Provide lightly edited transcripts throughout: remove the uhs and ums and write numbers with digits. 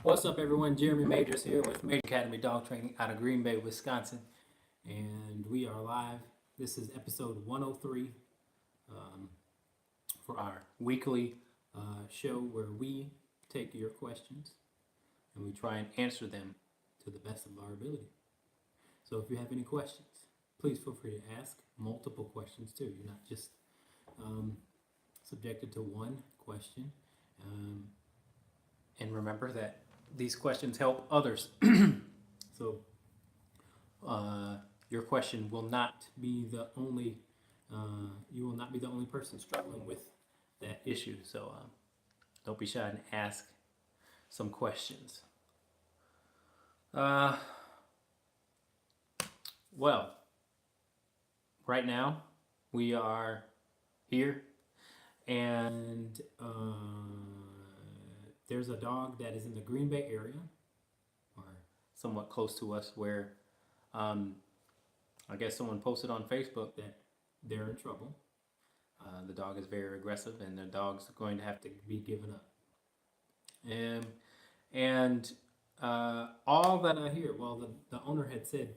What's up, everyone? Jeremy Majors here with Major Academy Dog Training out of Green Bay, Wisconsin. And we are live. This is episode 103 for our weekly show where we take your questions and we try and answer them to the best of our ability. So if you have any questions, please feel free to ask multiple questions too. You're not just subjected to one question. And remember that these questions help others. So your question will not be the only, you will not be the only person struggling with that issue. So don't be shy and ask some questions. Well, right now we are here and there's a dog that is in the Green Bay area, or somewhat close to us, where I guess someone posted on Facebook that they're in trouble. The dog is very aggressive, and the dog's going to have to be given up. And all that I hear, well, the owner had said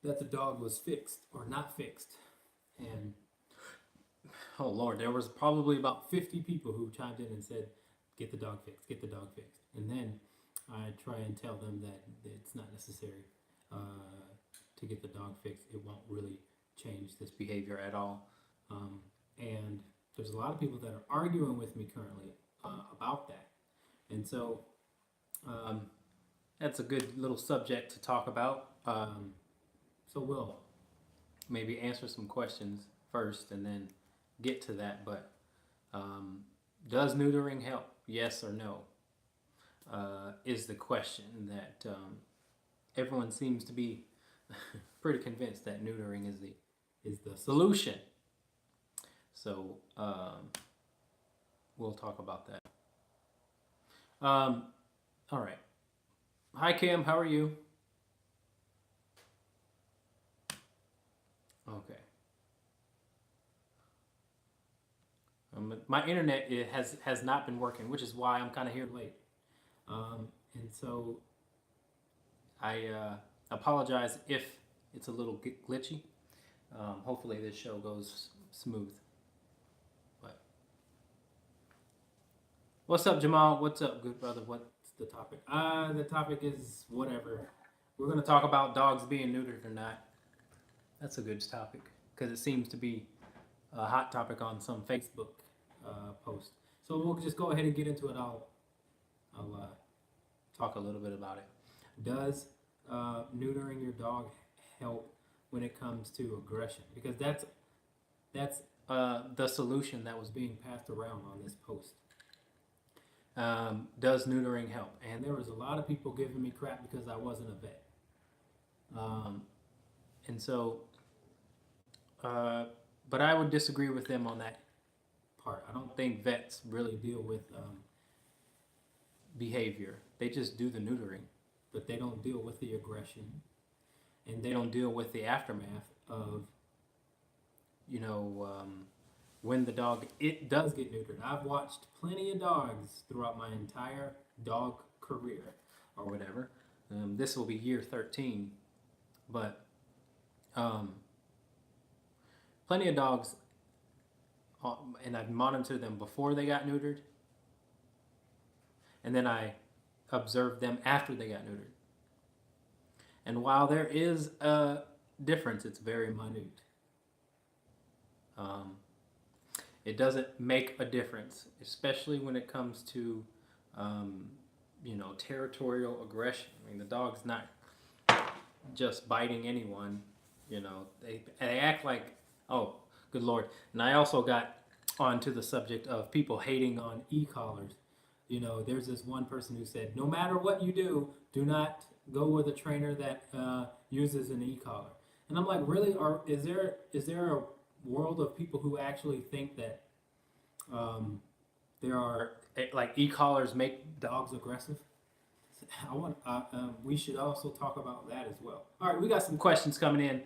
that the dog was fixed or not fixed, and oh Lord, there was probably about 50 people who chimed in and said, get the dog fixed, get the dog fixed. And then I try and tell them that it's not necessary to get the dog fixed. It won't really change this behavior at all. And there's a lot of people that are arguing with me currently about that. And so that's a good little subject to talk about. So we'll maybe answer some questions first and then get to that. But does neutering help? Yes or no? Is the question that everyone seems to be pretty convinced that neutering is the solution. So we'll talk about that. All right. Hi Kim, how are you? Okay. My internet has not been working, which is why I'm kind of here late. And so I apologize if it's a little glitchy. Hopefully this show goes smooth. But what's up, Jamal? What's up, good brother? What's the topic? The topic is whatever. We're going to talk about dogs being neutered or not. That's a good topic because it seems to be a hot topic on some Facebook post. So we'll just go ahead and get into it. I'll talk a little bit about it. Does neutering your dog help when it comes to aggression? Because that's the solution that was being passed around on this post. Does neutering help? And there was a lot of people giving me crap because I wasn't a vet. And so, but I would disagree with them on that part. I don't think vets really deal with behavior. They just do the neutering, but they don't deal with the aggression, and they don't deal with the aftermath of, when the dog does get neutered. I've watched plenty of dogs throughout my entire dog career, or whatever. This will be year 13, but plenty of dogs, and I've monitored them before they got neutered, and then I observed them after they got neutered. And while there is a difference, it's very minute. It doesn't make a difference, especially when it comes to, territorial aggression. I mean, the dog's not just biting anyone. They act like, oh, good Lord. And I also got onto the subject of people hating on e-collars. There's this one person who said, no matter what you do, do not go with a trainer that uses an e-collar. And I'm like, really? Is there a world of people who actually think that there are, like, e-collars make dogs aggressive? We should also talk about that as well. All right, we got some questions coming in.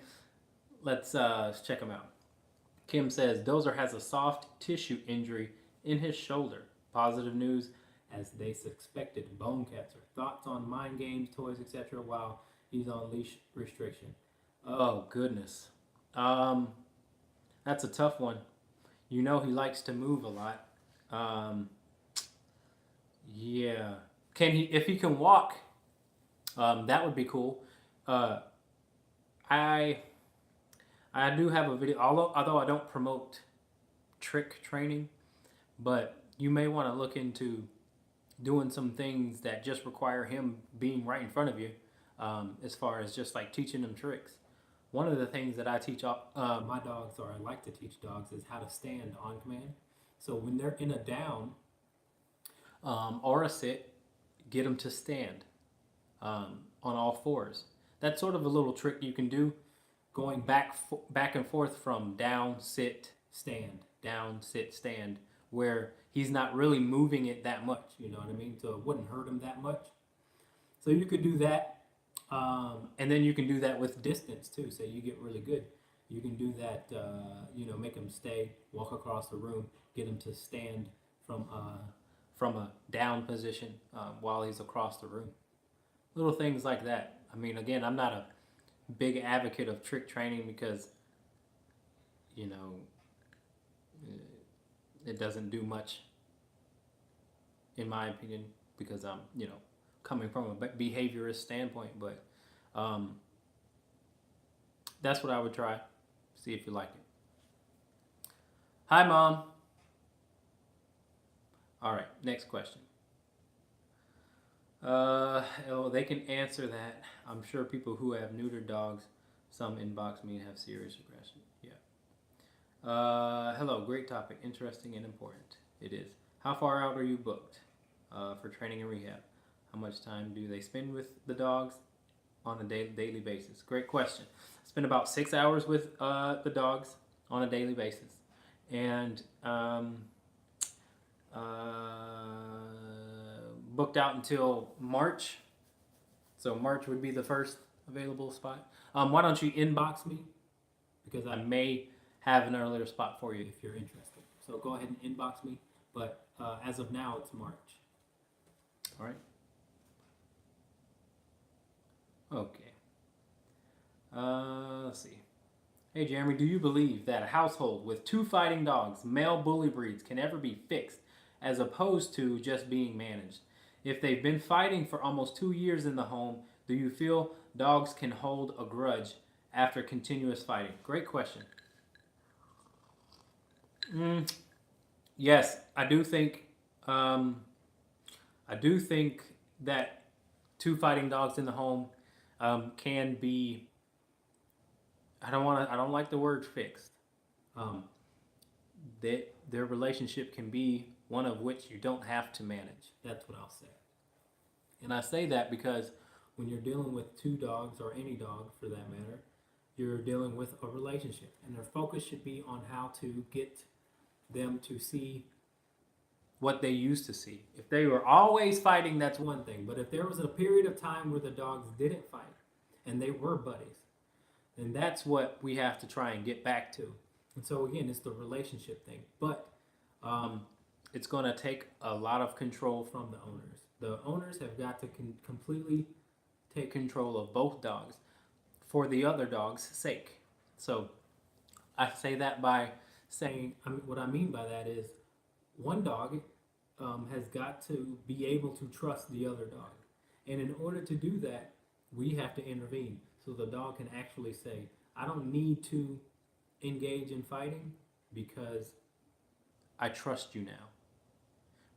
Let's check them out. Kim says, Dozer has a soft tissue injury in his shoulder. Positive news, as they suspected bone catcher. Thoughts on mind games, toys, etc. while he's on leash restriction. Oh goodness, um, that's a tough one. You know he likes to move a lot. Um, yeah, can he? If he can walk, that would be cool. Uh, I I do have a video, although I don't promote trick training, but you may want to look into doing some things that just require him being right in front of you, as far as just like teaching them tricks. One of the things that I teach my dogs, or I like to teach dogs, is how to stand on command. So when they're in a down or a sit, get them to stand on all fours. That's sort of a little trick you can do, going back and forth from down, sit, stand, where he's not really moving it that much. You know what I mean? So it wouldn't hurt him that much. So you could do that, and then you can do that with distance too. So you get really good. You can do that. Make him stay, walk across the room, get him to stand from a down position while he's across the room. Little things like that. I mean, again, I'm not a big advocate of trick training because, you know, it doesn't do much, in my opinion, because I'm, coming from a behaviorist standpoint. But that's what I would try. See if you like it. Hi, Mom. All right, next question. They can answer that. I'm sure people who have neutered dogs, some inbox me and have serious aggression. Yeah. Hello, great topic, interesting and important. It is. How far out are you booked for training and rehab? How much time do they spend with the dogs on a daily basis? Great question. I spend about 6 hours with the dogs on a daily basis, and booked out until March. So March would be the first available spot. Why don't you inbox me? Because I may have an earlier spot for you if you're interested. So go ahead and inbox me. But as of now, it's March. All right. Okay. Let's see. Hey, Jeremy, do you believe that a household with 2 fighting dogs, male bully breeds, can ever be fixed as opposed to just being managed? If they've been fighting for almost 2 years in the home, do you feel dogs can hold a grudge after continuous fighting? Great question. Yes, I do think that 2 fighting dogs in the home can be. I don't like the word fixed. Their relationship can be one of which you don't have to manage. That's what I'll say. And I say that because when you're dealing with 2 dogs, or any dog for that matter, you're dealing with a relationship, and their focus should be on how to get them to see what they used to see. If they were always fighting, that's one thing. But if there was a period of time where the dogs didn't fight and they were buddies, then that's what we have to try and get back to. And so again, it's the relationship thing. But it's going to take a lot of control from the owners. The owners have got to completely take control of both dogs for the other dog's sake. So I say that by saying, what I mean by that is, one dog has got to be able to trust the other dog. And in order to do that, we have to intervene. So the dog can actually say, I don't need to engage in fighting because I trust you now.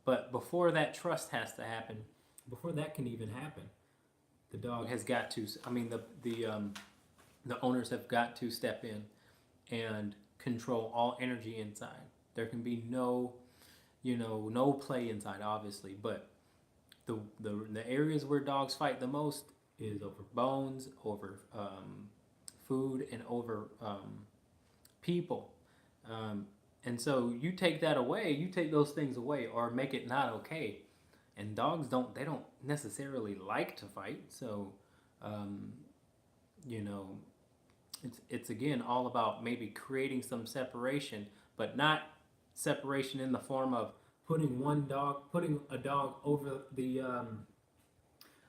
But before that trust has to happen, before that can even happen, the dog has got to, the owners have got to step in and control all energy inside. There can be no play inside, obviously, but the areas where dogs fight the most is over bones, over food, and over people. And so you take that away, you take those things away, or make it not okay. And dogs don't necessarily like to fight. So, it's again all about maybe creating some separation, but not separation in the form of putting a dog over the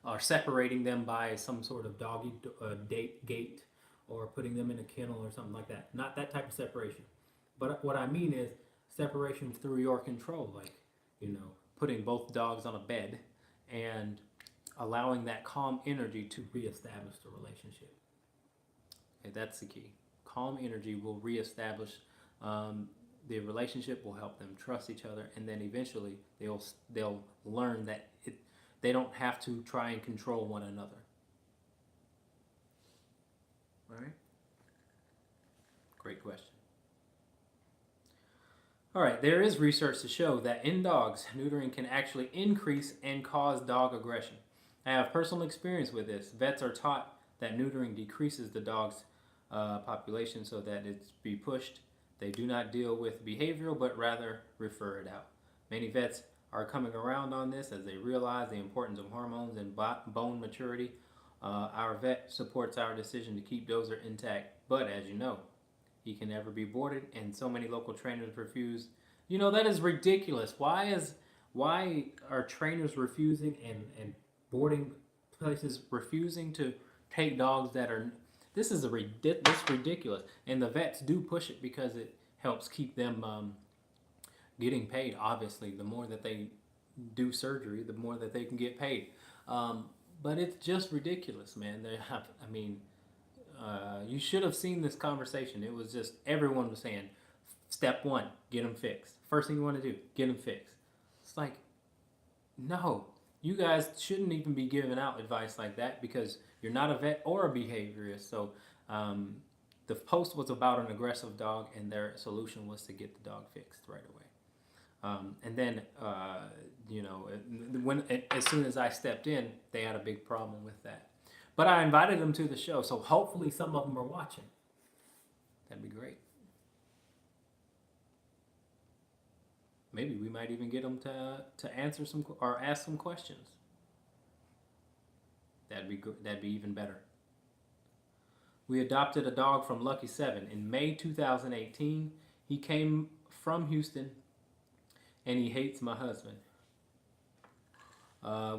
or separating them by some sort of doggy gate, or putting them in a kennel or something like that. Not that type of separation. But what I mean is separation through your control, like, putting both dogs on a bed and allowing that calm energy to reestablish the relationship. Okay, that's the key. Calm energy will reestablish the relationship, will help them trust each other, and then eventually they'll learn that they don't have to try and control one another. All right? Great question. All right, there is research to show that in dogs, neutering can actually increase and cause dog aggression. I have personal experience with this. Vets are taught that neutering decreases the dog's population so that it's be pushed. They do not deal with behavioral, but rather refer it out. Many vets are coming around on this as they realize the importance of hormones and bone maturity. Our vet supports our decision to keep Dozer intact, but as you know, he can never be boarded, and so many local trainers refuse. That is ridiculous. Why are trainers refusing and boarding places refusing to take dogs that are? This is ridiculous, and the vets do push it because it helps keep them getting paid. Obviously, the more that they do surgery, the more that they can get paid. But it's just ridiculous, man. You should have seen this conversation. It was just everyone was saying, step one, get them fixed. First thing you want to do, get them fixed. It's like, no, you guys shouldn't even be giving out advice like that because you're not a vet or a behaviorist. So the post was about an aggressive dog, and their solution was to get the dog fixed right away. And then, as soon as I stepped in, they had a big problem with that. But I invited them to the show, so hopefully some of them are watching. That'd be great. Maybe we might even get them to answer some or ask some questions. That'd be even better. We adopted a dog from Lucky 7 in May 2018. He came from Houston, and he hates my husband.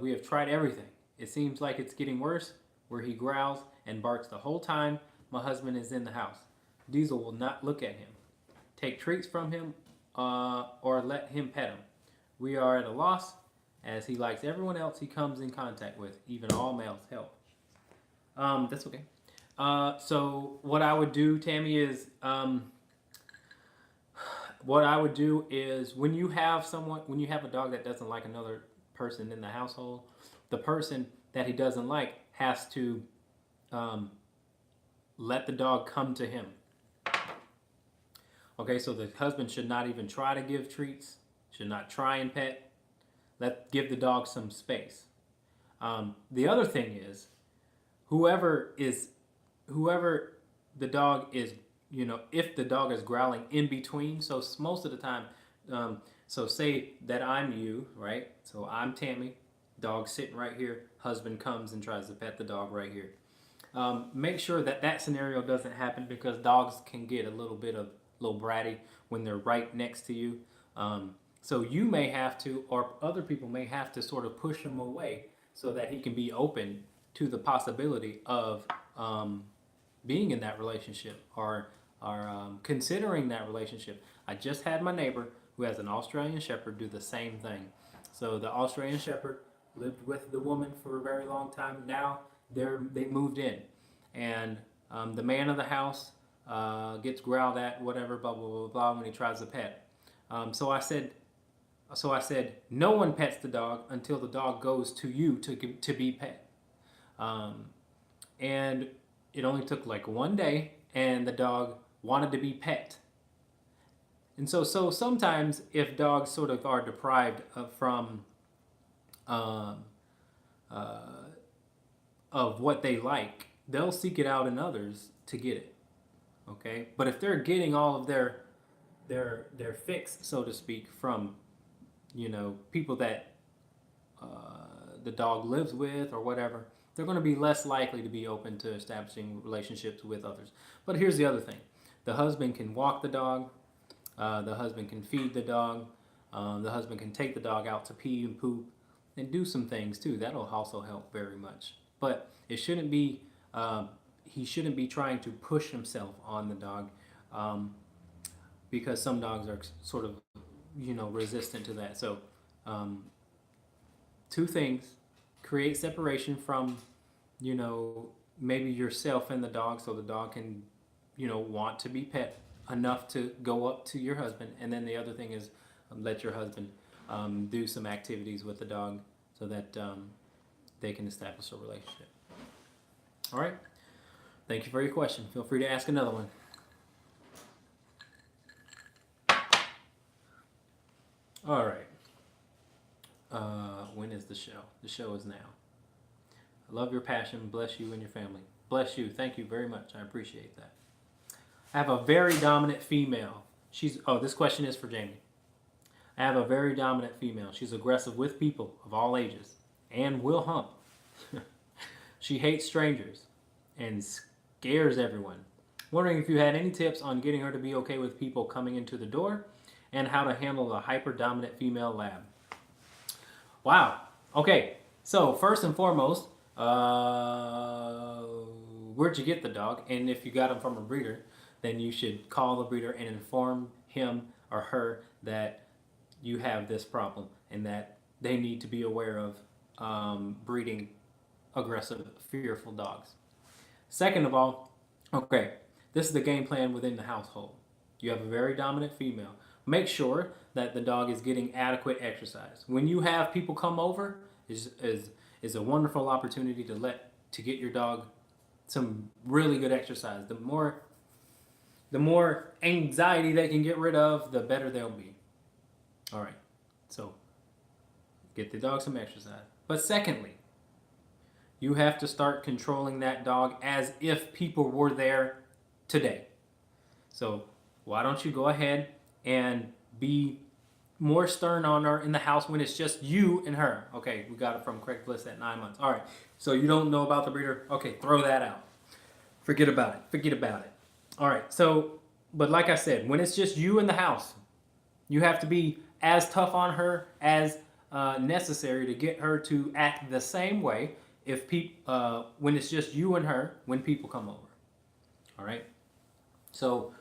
We have tried everything. It seems like it's getting worse, where he growls and barks the whole time my husband is in the house. Diesel will not look at him, take treats from him, or let him pet him. We are at a loss, as he likes everyone else he comes in contact with, even all males help. That's okay. So what I would do, Tammy, is when you have a dog that doesn't like another person in the household, the person that he doesn't like has to let the dog come to him. Okay, so the husband should not even try to give treats, should not try and pet. Give the dog some space. The other thing is, whoever the dog is, if the dog is growling in between, so most of the time, so say that I'm you, right? So I'm Tammy, dog sitting right here, husband comes and tries to pet the dog right here. Make sure that scenario doesn't happen, because dogs can get a little bratty when they're right next to you. So you may have to, or other people may have to sort of push him away so that he can be open to the possibility of being in that relationship or considering that relationship. I just had my neighbor who has an Australian Shepherd do the same thing. So the Australian Shepherd lived with the woman for a very long time. Now they moved in, and the man of the house gets growled at, whatever, blah blah blah blah, when he tries to pet. So I said, no one pets the dog until the dog goes to you to be pet. And it only took like one day, and the dog wanted to be pet. And so sometimes if dogs sort of are deprived of what they like, they'll seek it out in others to get it. Okay, but if they're getting all of their fix, so to speak, from people that the dog lives with or whatever, they're going to be less likely to be open to establishing relationships with others. But here's the other thing: the husband can walk the dog, the husband can feed the dog, The husband can take the dog out to pee and poop and do some things too. That'll also help very much. But it shouldn't be, he shouldn't be trying to push himself on the dog, because some dogs are sort of, resistant to that. So, um, two things: create separation from, you know, maybe yourself and the dog, so the dog can, want to be pet enough to go up to your husband. And then the other thing is, let your husband do some activities with the dog so that they can establish a relationship. All right. Thank you for your question. Feel free to ask another one. All right. When is the show? The show is now. I love your passion. Bless you and your family. Bless you. Thank you very much. I appreciate that. I have a very dominant female. This question is for Jamie. I have a very dominant female. She's aggressive with people of all ages and will hump. She hates strangers and scares everyone. Wondering if you had any tips on getting her to be okay with people coming into the door and how to handle a hyper dominant female lab. Wow. Okay. So first and foremost, where'd you get the dog? And if you got him from a breeder, then you should call the breeder and inform him or her that you have this problem and that they need to be aware of breeding aggressive, fearful dogs. Second of all, okay, this is the game plan within the household. You have a very dominant female. Make sure that the dog is getting adequate exercise. When you have people come over, is a wonderful opportunity to get your dog some really good exercise. The more anxiety they can get rid of, the better they'll be. All right, so get the dog some exercise. But secondly, you have to start controlling that dog as if people were there today. So why don't you go ahead and be more stern on her in the house when it's just you and her? Okay, we got it from Craig Bliss at 9 months. All right, so you don't know about the breeder? Okay, throw that out. Forget about it. All right, so, but like I said, when it's just you in the house, you have to be as tough on her as necessary to get her to act the same way when it's just you and her when people come over. All right, so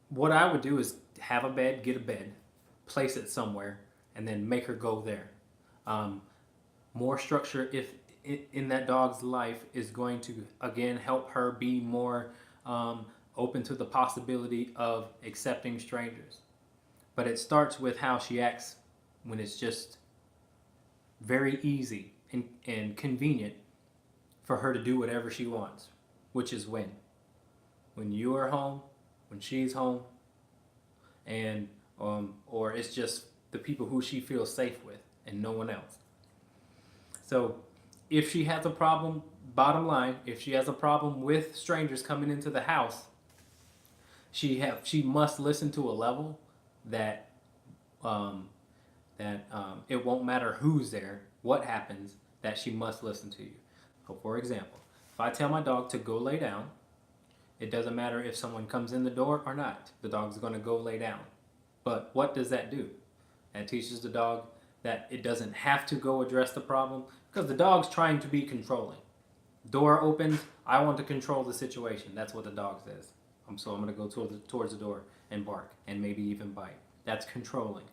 what I would do is have a bed, get a bed, place it somewhere, and then make her go there. More structure in that dog's life is going to, again, help her be more open to the possibility of accepting strangers. But it starts with how she acts when it's just very easy and convenient for her to do whatever she wants, which is when you are home, when she's home, and or it's just the people who she feels safe with and no one else. So if she has a problem, bottom line, if she has a problem with strangers coming into the house, she must listen to a level that it won't matter who's there, what happens, that she must listen to you. So for example, if I tell my dog to go lay down, it doesn't matter if someone comes in the door or not. The dog's going to go lay down. But what does that do? That teaches the dog that it doesn't have to go address the problem because the dog's trying to be controlling. Door opens, I want to control the situation. That's what the dog says. So I'm going to go towards the door and bark and maybe even bite. That's controlling.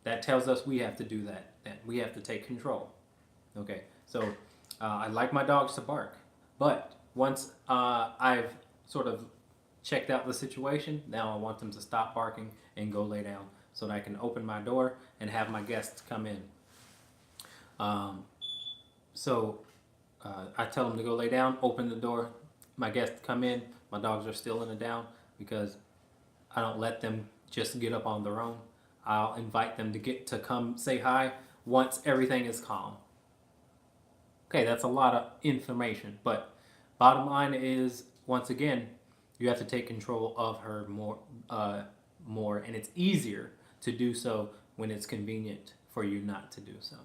That tells us we have to do that we have to take control. Okay, so I like my dogs to bark. But once I've sort of checked out the situation, now I want them to stop barking and go lay down so that I can open my door and have my guests come in. I tell them to go lay down, open the door, my guests come in, my dogs are still in the down because I don't let them just get up on their own. I'll invite them to come say hi once everything is calm. Okay, that's a lot of information, but bottom line is, once again, you have to take control of her more, and it's easier to do so when it's convenient for you not to do so.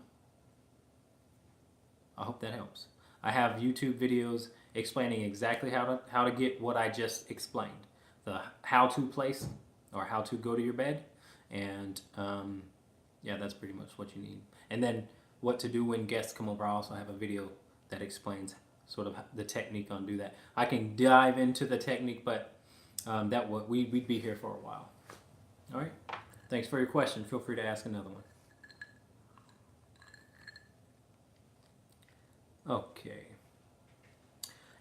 I hope that helps. I have YouTube videos explaining exactly how to get what I just explained. The how to place or how to go to your bed And yeah, that's pretty much what you need. And then what to do when guests come over. I also have a video that explains sort of the technique on do that. I can dive into the technique, but we'd be here for a while. All right. Thanks for your question. Feel free to ask another one. Okay.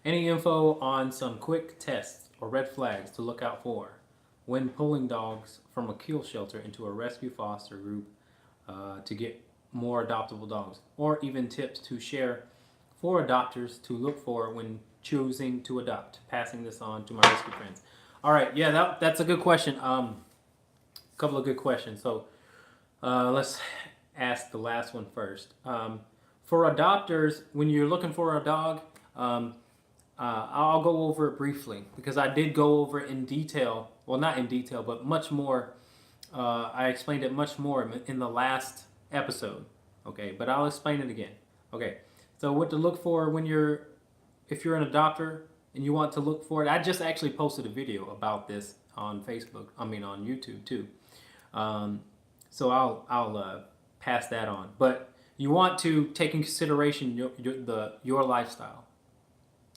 Any info on some quick tests or red flags to look out for when pulling dogs from a kill shelter into a rescue foster group to get more adoptable dogs, or even tips to share for adopters to look for when choosing to adopt? Passing this on to my rescue friends. All right, yeah, that's a good question. Couple of good questions. So let's ask the last one first. For adopters, when you're looking for a dog, I'll go over it briefly because I did go over it in detail. Well, not in detail, but much more. I explained it much more in the last episode. Okay, but I'll explain it again. Okay, so what to look for if you're an adopter and you want to look for it. I just actually posted a video about this on Facebook. I mean on YouTube too. So I'll pass that on. But you want to take in consideration your lifestyle.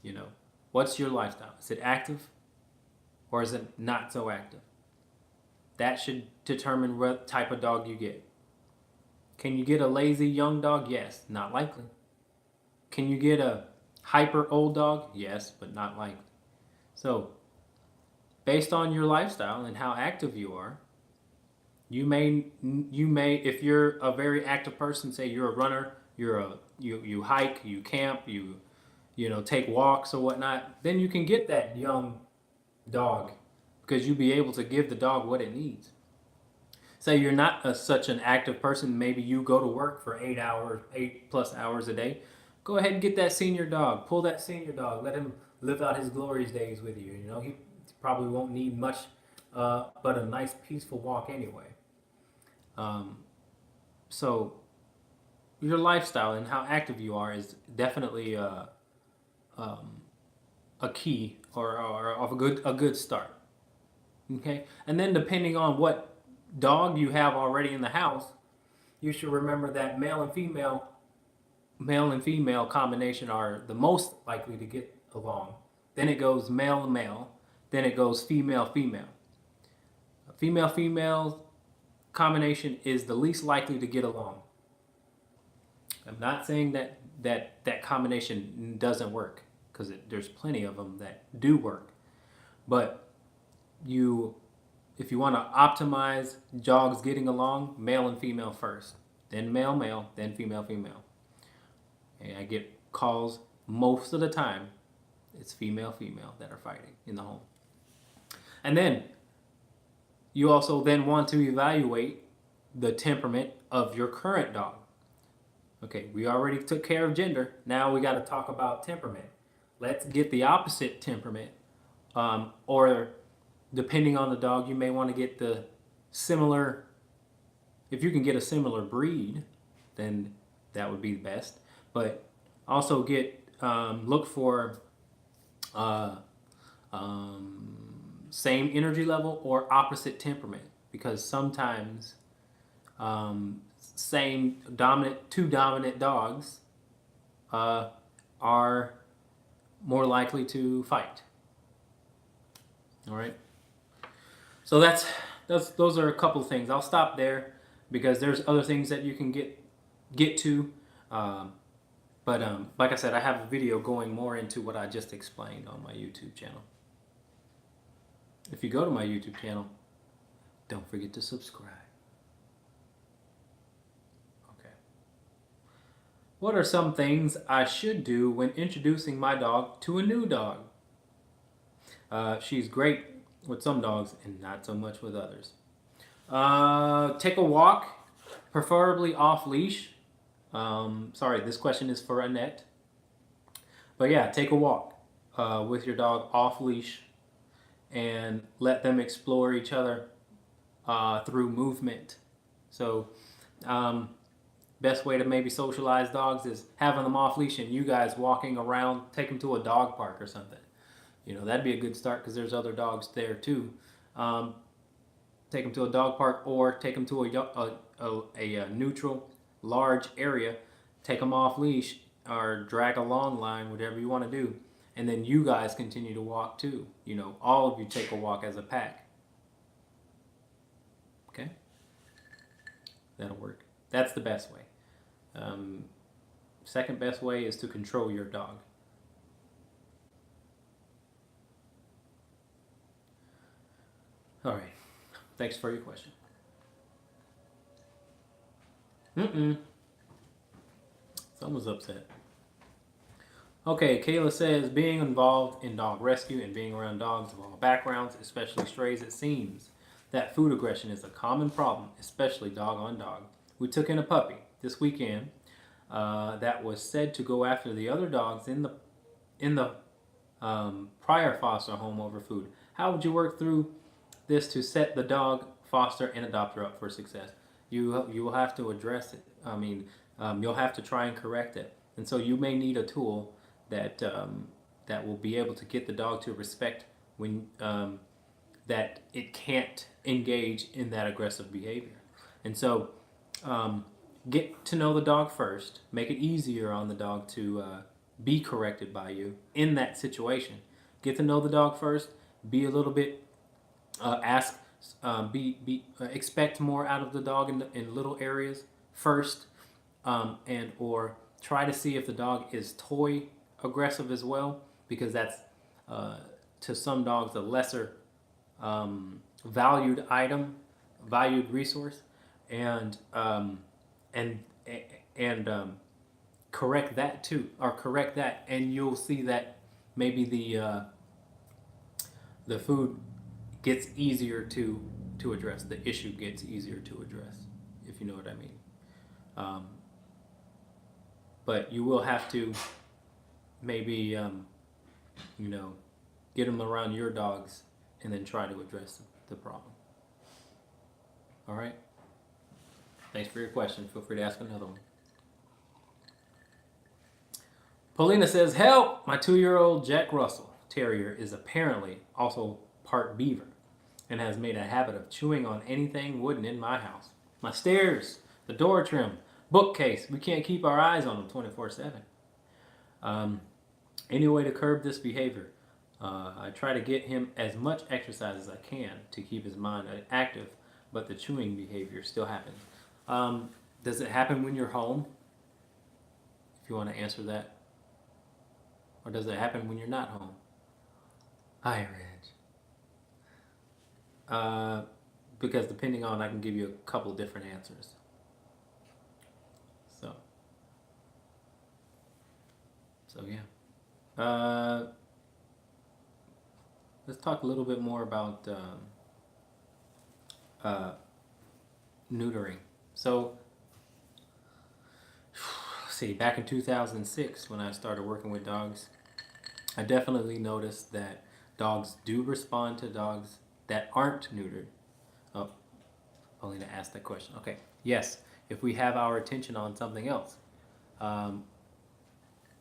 You know, what's your lifestyle? Is it active or is it not so active? That should determine what type of dog you get. Can you get a lazy young dog? Yes, not likely. Can you get a hyper old dog? Yes, but not likely. So, based on your lifestyle and how active you are, you may if you're a very active person, say you're a runner, you hike, you camp, you take walks or whatnot, then you can get that young dog because you'll be able to give the dog what it needs. Say you're not such an active person, maybe you go to work for 8+ hours a day. Go ahead and get that senior dog. Pull that senior dog. Let him live out his glorious days with you. He probably won't need much, but a nice peaceful walk anyway. So your lifestyle and how active you are is definitely a key or of a good start. Okay, and then depending on what dog you have already in the house, you should remember that male and female combination are the most likely to get along. Then it goes male and male. Then it goes female female. Female combination is the least likely to get along. I'm not saying that combination doesn't work because there's plenty of them that do work, but if you want to optimize dogs getting along, male and female first, then male, then female. And I get calls most of the time. It's female that are fighting in the home. And then you also then want to evaluate the temperament of your current dog. Okay, we already took care of gender. Now we got to talk about temperament. Let's get the opposite temperament, or depending on the dog, you may want to get the similar. If you can get a similar breed, then that would be the best. But also look for same energy level or opposite temperament, because sometimes two dominant dogs are more likely to fight. All right. So those are a couple of things. I'll stop there because there's other things that you can get to. But like I said, I have a video going more into what I just explained on my YouTube channel. If you go to my YouTube channel, don't forget to subscribe. Okay. What are some things I should do when introducing my dog to a new dog? She's great with some dogs and not so much with others. Take a walk, preferably off leash. Sorry, this question is for Annette. But yeah, take a walk with your dog off leash and let them explore each other through movement. So best way to maybe socialize dogs is having them off leash and you guys walking around, take them to a dog park or something. That'd be a good start because there's other dogs there too. take them to a dog park, or take them to a neutral, large area, take them off leash or drag a long line, whatever you want to do, and then you guys continue to walk too. You know, all of you take a walk as a pack. Okay, that'll work. That's the best way. Second best way is to control your dog. All right. Thanks for your question. Someone's upset. Okay, Kayla says, being involved in dog rescue and being around dogs of all backgrounds, especially strays, it seems that food aggression is a common problem, especially dog on dog. We took in a puppy this weekend that was said to go after the other dogs in the prior foster home over food. How would you work through this to set the dog, foster, and adopter up for success? You will have to address it. I mean, you'll have to try and correct it, and so you may need a tool that that will be able to get the dog to respect when that it can't engage in that aggressive behavior. And so, get to know the dog first. Make it easier on the dog to be corrected by you in that situation. Get to know the dog first. Be a little bit ask. Expect more out of the dog in little areas first, and or try to see if the dog is toy aggressive as well, because that's to some dogs a lesser valued item, valued resource, and and correct that too, or correct that, and you'll see that maybe the food gets easier to address. The issue gets easier to address, if you know what I mean. But you will have to maybe get them around your dogs and then try to address the problem. All right. Thanks for your question. Feel free to ask another one. Paulina says, help! My 2-year-old Jack Russell Terrier is apparently also part beaver and has made a habit of chewing on anything wooden in my house. My stairs, the door trim, bookcase. We can't keep our eyes on him 24/7. Any way to curb this behavior? I try to get him as much exercise as I can to keep his mind active, but the chewing behavior still happens. Does it happen when you're home? If you want to answer that. Or does it happen when you're not home? Hi, Reg. Because depending on, I can give you a couple different answers. So yeah. Let's talk a little bit more about neutering. So, see, back in 2006, when I started working with dogs, I definitely noticed that dogs do respond to dogs that aren't neutered. Oh, Paulina asked that question. Okay, yes, if we have our attention on something else.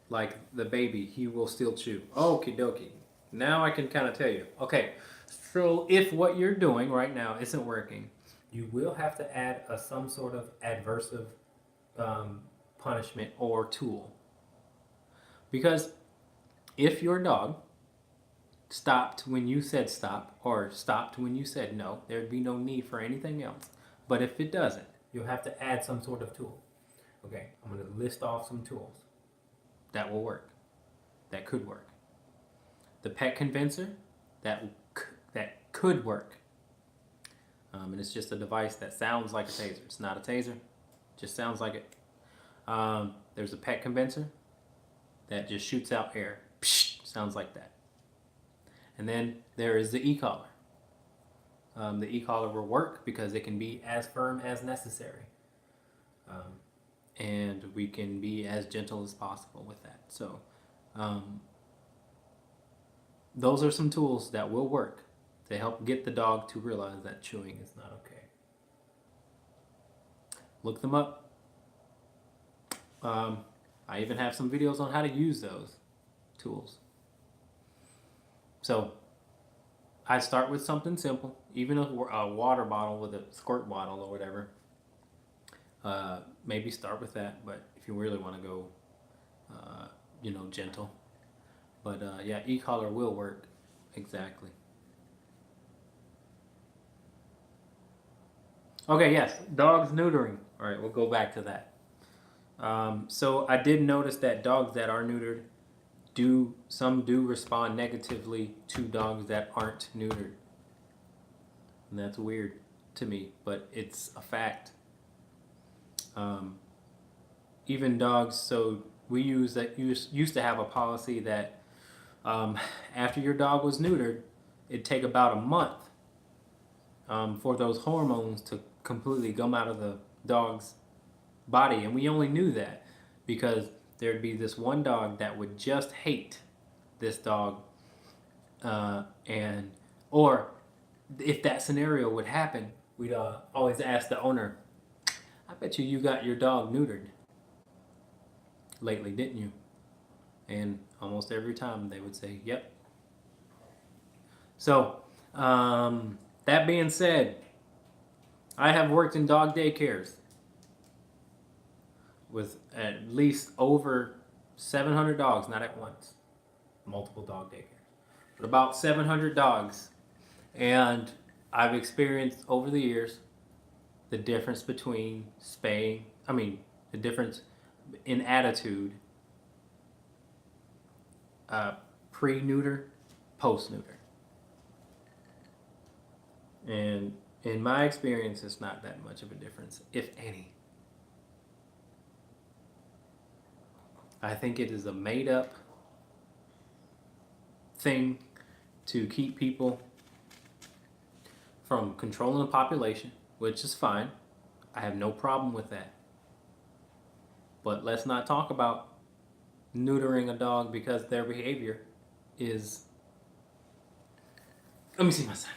Like the baby, he will still chew. Okie dokie. Now I can kind of tell you. Okay, so if what you're doing right now isn't working, you will have to add some sort of adversive punishment or tool. Because if your dog stopped when you said stop, or stopped when you said no, there'd be no need for anything else. But if it doesn't, you'll have to add some sort of tool. Okay, I'm going to list off some tools that will work, that could work. The pet convincer, that could work. And it's just a device that sounds like a taser. It's not a taser, just sounds like it. There's a pet convincer that just shoots out air. Psh, sounds like that. And then there is the e-collar. The e-collar will work because it can be as firm as necessary. And we can be as gentle as possible with that. So those are some tools that will work to help get the dog to realize that chewing is not okay. Look them up. I even have some videos on how to use those tools. So I start with something simple, even a water bottle with a squirt bottle or whatever. Maybe start with that, but if you really want to go, gentle. But yeah, e-collar will work. Exactly. Okay, yes, dogs neutering. All right, we'll go back to that. So I did notice that dogs that are neutered do respond negatively to dogs that aren't neutered, and that's weird to me, but it's a fact. Um, Even dogs. So we used to have a policy that after your dog was neutered, it'd take about a month for those hormones to completely come out of the dog's body, and we only knew that because there'd be this one dog that would just hate this dog, and or if that scenario would happen, we'd always ask the owner, "I bet you got your dog neutered lately, didn't you?" And almost every time they would say, "Yep." So, that being said, I have worked in dog daycares with at least over 700 dogs, not at once, multiple dog daycares, but about 700 dogs. And I've experienced over the years the difference between the difference in attitude, pre-neuter, post-neuter. And in my experience, it's not that much of a difference, if any. I think it is a made up thing to keep people from controlling the population, which is fine. I have no problem with that. But let's not talk about neutering a dog because their behavior is. Let me see my son.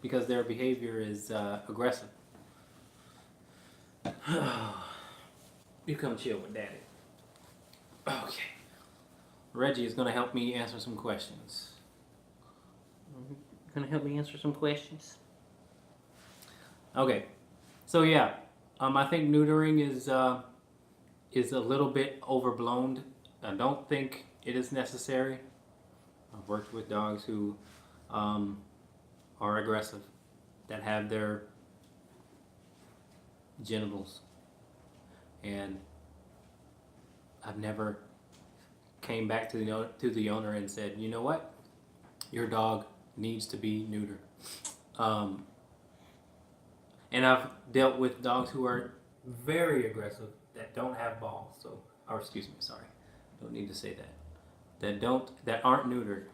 Because their behavior is aggressive. You come chill with daddy. Okay. Reggie is going to help me answer some questions. Going to help me answer some questions? Okay. So yeah, I think neutering is a little bit overblown. I don't think it is necessary. I've worked with dogs who are aggressive, that have their genitals, and I've never came back to the owner and said, you know what, your dog needs to be neutered. And I've dealt with dogs who are very aggressive that don't have balls. So, or excuse me, sorry, don't need to say that. That aren't neutered.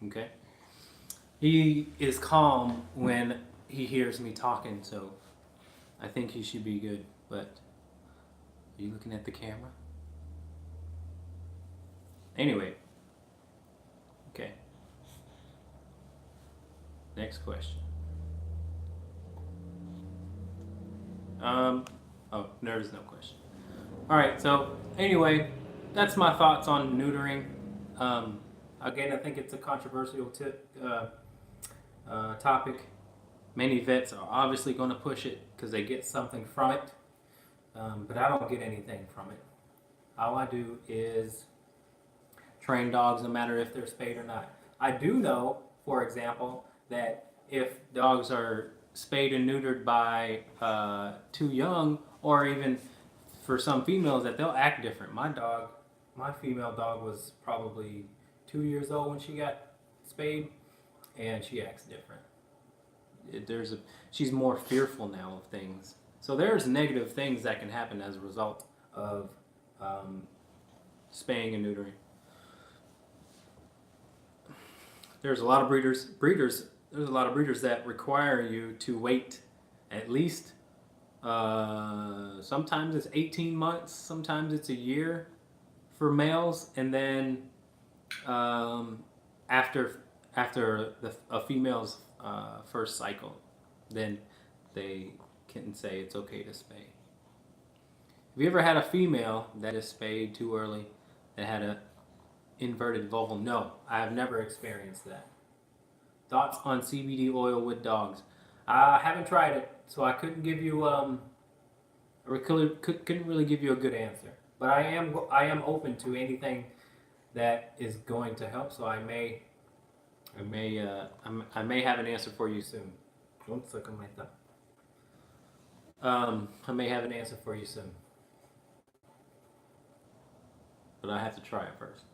Okay. He is calm when he hears me talking, so I think he should be good. But are you looking at the camera? Anyway. Okay. Next question. Oh, there's no question. All right. So anyway, that's my thoughts on neutering. Again, I think it's a controversial topic. Many vets are obviously going to push it because they get something from it, but I don't get anything from it. All I do is train dogs no matter if they're spayed or not. I do know, for example, that if dogs are spayed and neutered by too young, or even for some females, that they'll act different. My female dog was probably 2 years old when she got spayed, and she acts different. She's more fearful now of things. So there's negative things that can happen as a result of spaying and neutering. There's a lot of breeders. There's a lot of breeders that require you to wait at least. Sometimes it's 18 months. Sometimes it's a year for males, and then after a female's first cycle, then they can say it's okay to spay. Have you ever had a female that is spayed too early, that had inverted vulval. No, I have never experienced that. Thoughts on CBD oil with dogs? I haven't tried it, so I couldn't give you couldn't really give you a good answer. But I am open to anything that is going to help. So I may have an answer for you soon. Don't suck on my thumb. I may have an answer for you soon, but I have to try it first.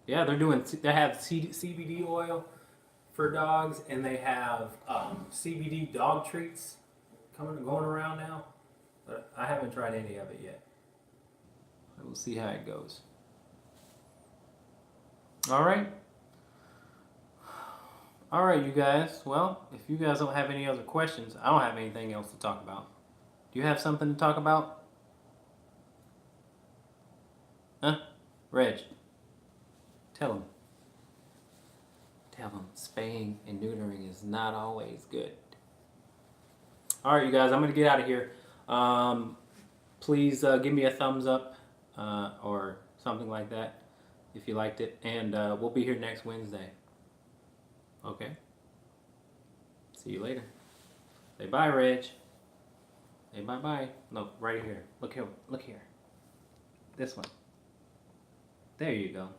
Yeah, they have CBD oil for dogs, and they have CBD dog treats going around now. But I haven't tried any of it yet. We'll see how it goes. All right. All right, you guys. Well, if you guys don't have any other questions, I don't have anything else to talk about. Do you have something to talk about? Huh? Reg, tell him. Tell him spaying and neutering is not always good. All right, you guys, I'm going to get out of here. Please give me a thumbs up or something like that if you liked it. And we'll be here next Wednesday. Okay? See you later. Say bye, Reg. Say bye-bye. No, right here. Look here. Look here. This one. There you go.